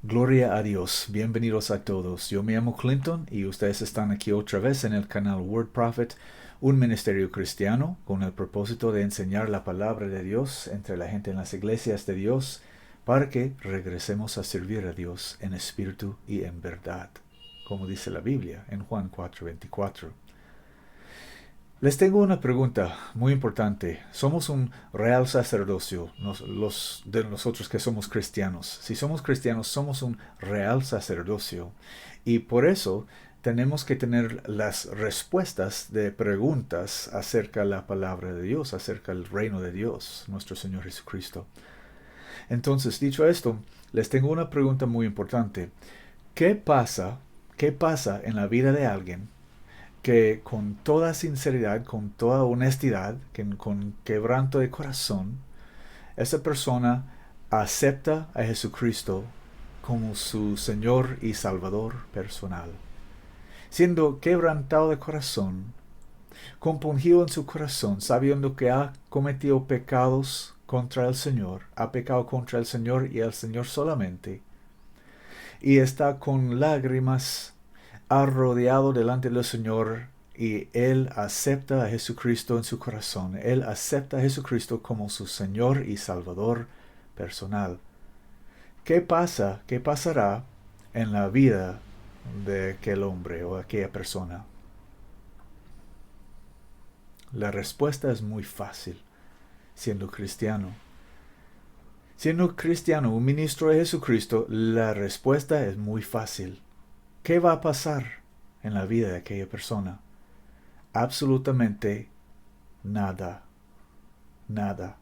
Gloria a Dios, bienvenidos a todos. Yo me llamo Clinton y ustedes están aquí otra vez en el canal Word Prophet, un ministerio cristiano con el propósito de enseñar la palabra de Dios entre la gente en las iglesias de Dios para que regresemos a servir a Dios en espíritu y en verdad, como dice la Biblia en Juan 4:24. Les tengo una pregunta muy importante. Somos un real sacerdocio, los de nosotros que somos cristianos. Si somos cristianos, somos un real sacerdocio. Y por eso tenemos que tener las respuestas de preguntas acerca de la palabra de Dios, acerca del reino de Dios, nuestro Señor Jesucristo. Entonces, dicho esto, les tengo una pregunta muy importante. ¿Qué pasa en la vida de alguien que con toda sinceridad, con toda honestidad, con quebranto de corazón, esa persona acepta a Jesucristo como su Señor y Salvador personal? Siendo quebrantado de corazón, compungido en su corazón, sabiendo que ha cometido pecados contra el Señor, ha pecado contra el Señor y el Señor solamente, y está con lágrimas arrodillado delante del Señor, y él acepta a Jesucristo en su corazón. Él acepta a Jesucristo como su Señor y Salvador personal. ¿Qué pasa? ¿Qué pasará en la vida de aquel hombre o aquella persona? La respuesta es muy fácil, siendo cristiano. Siendo cristiano, un ministro de Jesucristo, la respuesta es muy fácil. ¿Qué va a pasar en la vida de aquella persona? Absolutamente nada. Nada.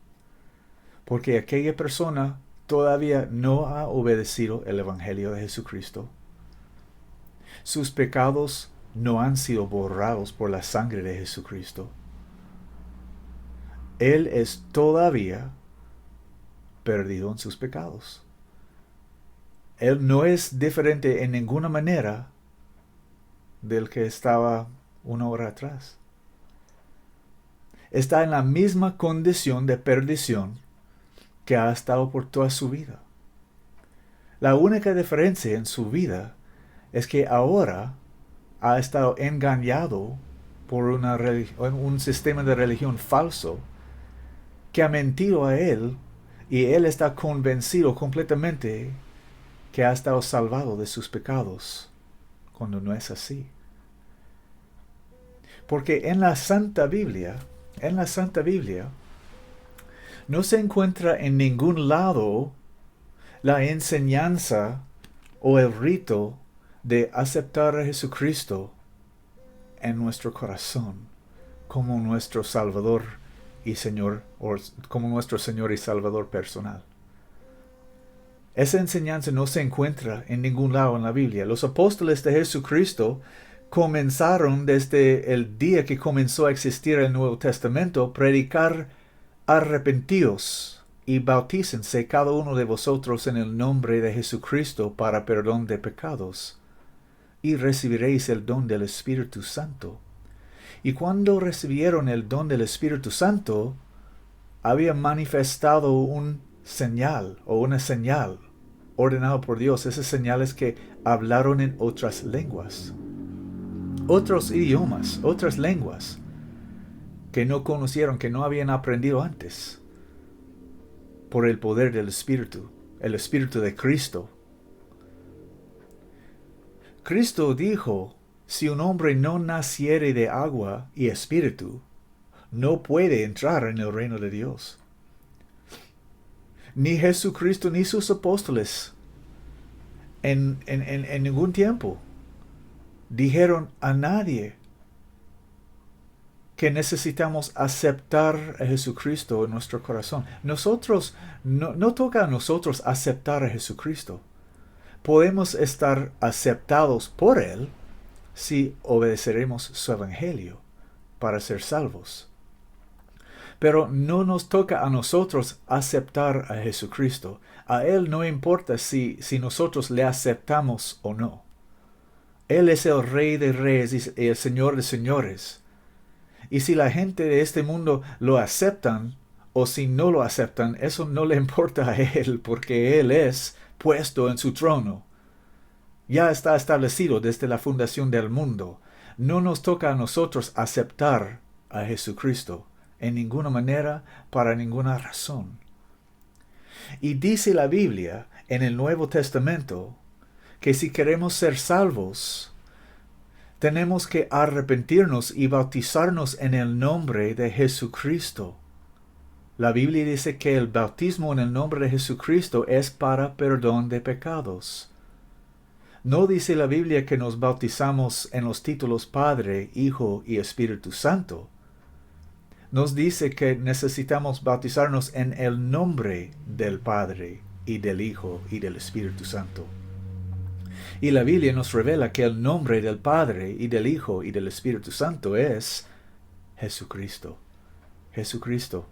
Porque aquella persona todavía no ha obedecido el Evangelio de Jesucristo. Sus pecados no han sido borrados por la sangre de Jesucristo. Él es todavía perdido en sus pecados. Él no es diferente en ninguna manera del que estaba una hora atrás. Está en la misma condición de perdición que ha estado por toda su vida. La única diferencia en su vida es que ahora ha estado engañado por un sistema de religión falso que ha mentido a él, y él está convencido completamente que ha estado salvado de sus pecados, cuando no es así. Porque en la Santa Biblia, no se encuentra en ningún lado la enseñanza o el rito de aceptar a Jesucristo en nuestro corazón como nuestro Salvador y Señor, o como nuestro Señor y Salvador personal. Esa enseñanza no se encuentra en ningún lado en la Biblia. Los apóstoles de Jesucristo comenzaron desde el día que comenzó a existir el Nuevo Testamento, predicar: arrepentíos y bautícense cada uno de vosotros en el nombre de Jesucristo para perdón de pecados, y recibiréis el don del Espíritu Santo. Y cuando recibieron el don del Espíritu Santo, había manifestado un señal o una señal ordenado por Dios. Esas señales que hablaron en otras lenguas, otros idiomas, otras lenguas que no conocieron, que no habían aprendido antes, por el poder del Espíritu, el Espíritu de Cristo. Cristo dijo: si un hombre no naciere de agua y espíritu, no puede entrar en el reino de Dios. Ni Jesucristo ni sus apóstoles en ningún tiempo dijeron a nadie que necesitamos aceptar a Jesucristo en nuestro corazón. Nosotros, no toca a nosotros aceptar a Jesucristo. Podemos estar aceptados por Él si obedeceremos su Evangelio para ser salvos. Pero no nos toca a nosotros aceptar a Jesucristo. A Él no importa si nosotros le aceptamos o no. Él es el Rey de Reyes y el Señor de Señores. Y si la gente de este mundo lo aceptan o si no lo aceptan, eso no le importa a Él, porque Él es puesto en su trono. Ya está establecido desde la fundación del mundo. No nos toca a nosotros aceptar a Jesucristo en ninguna manera, para ninguna razón. Y dice la Biblia en el Nuevo Testamento que si queremos ser salvos, tenemos que arrepentirnos y bautizarnos en el nombre de Jesucristo. La Biblia dice que el bautismo en el nombre de Jesucristo es para perdón de pecados. No dice la Biblia que nos bautizamos en los títulos Padre, Hijo y Espíritu Santo. Nos dice que necesitamos bautizarnos en el nombre del Padre y del Hijo y del Espíritu Santo. Y la Biblia nos revela que el nombre del Padre y del Hijo y del Espíritu Santo es Jesucristo. Jesucristo.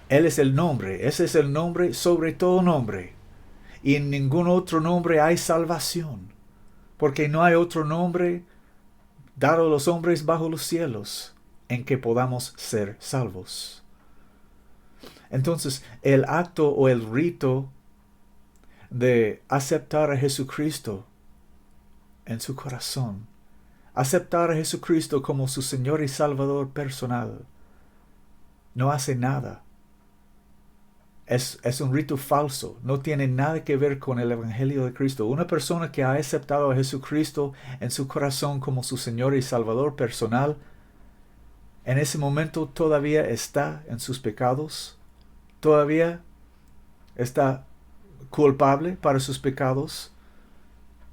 Él es el nombre, ese es el nombre sobre todo nombre. Y en ningún otro nombre hay salvación, porque no hay otro nombre dado a los hombres bajo los cielos en que podamos ser salvos. Entonces, el acto o el rito de aceptar a Jesucristo en su corazón, aceptar a Jesucristo como su Señor y Salvador personal, no hace nada. Es un rito falso, no tiene nada que ver con el Evangelio de Cristo. Una persona que ha aceptado a Jesucristo en su corazón como su Señor y Salvador personal, en ese momento todavía está en sus pecados, todavía está culpable para sus pecados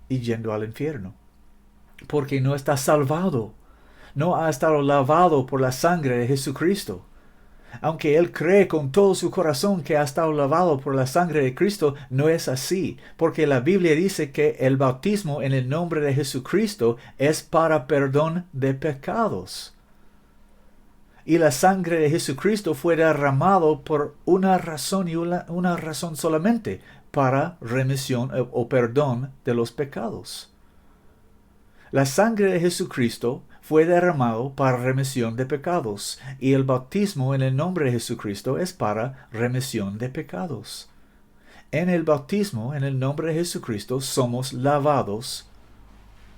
y yendo al infierno, porque no está salvado, no ha estado lavado por la sangre de Jesucristo. Aunque él cree con todo su corazón que ha estado lavado por la sangre de Cristo, no es así, porque la Biblia dice que el bautismo en el nombre de Jesucristo es para perdón de pecados. Y la sangre de Jesucristo fue derramado por una razón y una razón solamente, para remisión o perdón de los pecados. La sangre de Jesucristo fue derramado para remisión de pecados, y el bautismo en el nombre de Jesucristo es para remisión de pecados. En el bautismo en el nombre de Jesucristo somos lavados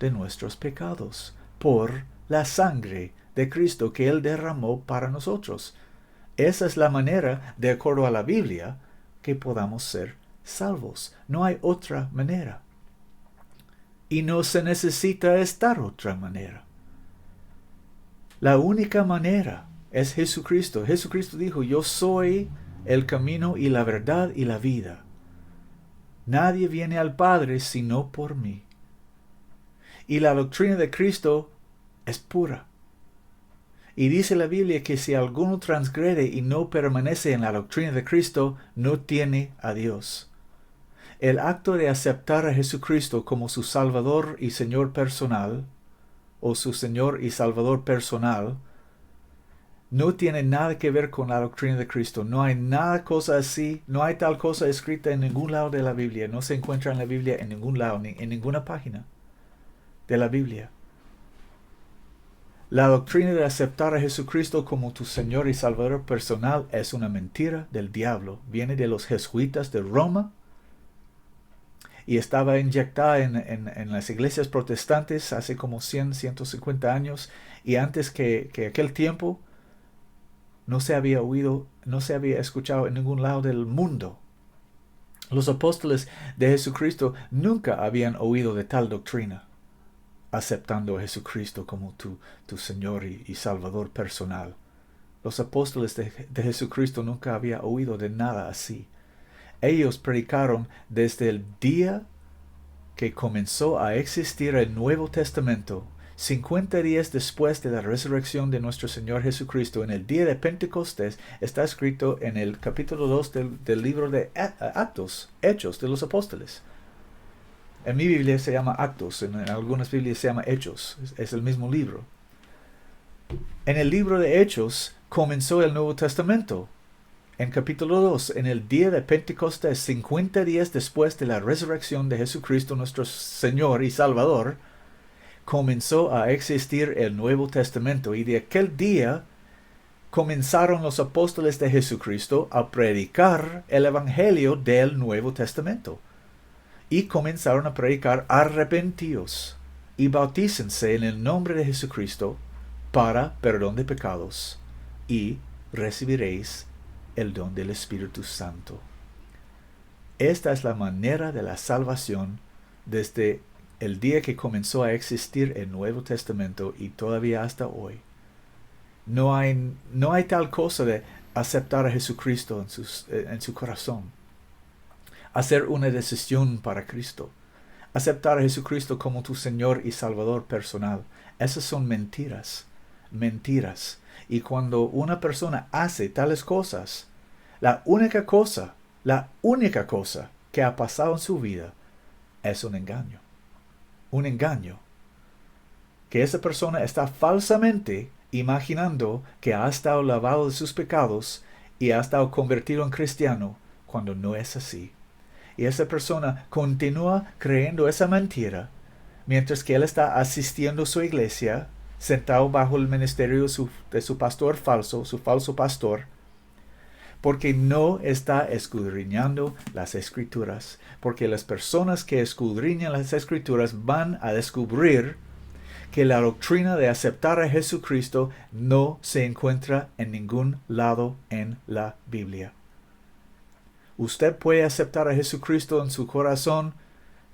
de nuestros pecados por la sangre de Cristo que Él derramó para nosotros. Esa es la manera, de acuerdo a la Biblia, que podamos ser salvos. No hay otra manera. Y no se necesita estar otra manera. La única manera es Jesucristo. Jesucristo dijo, yo soy el camino y la verdad y la vida. Nadie viene al Padre sino por mí. Y la doctrina de Cristo es pura. Y dice la Biblia que si alguno transgrede y no permanece en la doctrina de Cristo, no tiene a Dios. El acto de aceptar a Jesucristo como su Salvador y Señor personal, o su Señor y Salvador personal, no tiene nada que ver con la doctrina de Cristo. No hay nada cosa así, no hay tal cosa escrita en ningún lado de la Biblia. No se encuentra en la Biblia en ningún lado, ni en ninguna página de la Biblia. La doctrina de aceptar a Jesucristo como tu Señor y Salvador personal es una mentira del diablo. Viene de los jesuitas de Roma y estaba inyectada en las iglesias protestantes hace como 150 años, y antes que aquel tiempo no se había oído, no se había escuchado en ningún lado del mundo. Los apóstoles de Jesucristo nunca habían oído de tal doctrina, aceptando a Jesucristo como tu Señor y Salvador personal. Los apóstoles de Jesucristo nunca habían oído de nada así. Ellos predicaron desde el día que comenzó a existir el Nuevo Testamento, 50 días después de la resurrección de nuestro Señor Jesucristo. En el día de Pentecostés está escrito en el capítulo 2 del libro de Actos, Hechos de los Apóstoles. En mi Biblia se llama Actos, en algunas Biblias se llama Hechos, es el mismo libro. En el libro de Hechos comenzó el Nuevo Testamento. En capítulo 2, en el día de Pentecostés, 50 días después de la resurrección de Jesucristo nuestro Señor y Salvador, comenzó a existir el Nuevo Testamento, y de aquel día comenzaron los apóstoles de Jesucristo a predicar el Evangelio del Nuevo Testamento. y comenzaron a predicar: arrepentíos y bautícense en el nombre de Jesucristo para perdón de pecados, y recibiréis el don del Espíritu Santo. Esta es la manera de la salvación desde el día que comenzó a existir el Nuevo Testamento y todavía hasta hoy. No hay tal cosa de aceptar a Jesucristo en su corazón. Hacer una decisión para Cristo. Aceptar a Jesucristo como tu Señor y Salvador personal. Esas son mentiras. Mentiras. Y cuando una persona hace tales cosas, la única cosa que ha pasado en su vida es un engaño. Un engaño. Que esa persona está falsamente imaginando que ha estado lavado de sus pecados y ha estado convertido en cristiano, cuando no es así. Y esa persona continúa creyendo esa mentira, mientras que él está asistiendo a su iglesia, sentado bajo el ministerio de su pastor falso, su falso pastor, porque no está escudriñando las Escrituras. Porque las personas que escudriñan las Escrituras van a descubrir que la doctrina de aceptar a Jesucristo no se encuentra en ningún lado en la Biblia. Usted puede aceptar a Jesucristo en su corazón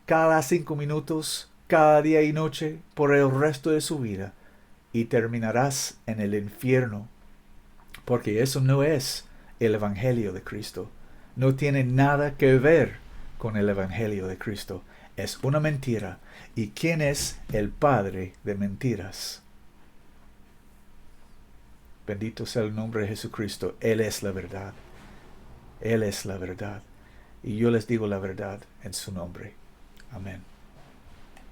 cada 5 minutos, cada día y noche, por el resto de su vida, y terminarás en el infierno, porque eso no es el Evangelio de Cristo. No tiene nada que ver con el Evangelio de Cristo. Es una mentira. ¿Y quién es el padre de mentiras? Bendito sea el nombre de Jesucristo. Él es la verdad. Él es la verdad. Y yo les digo la verdad en su nombre. Amén.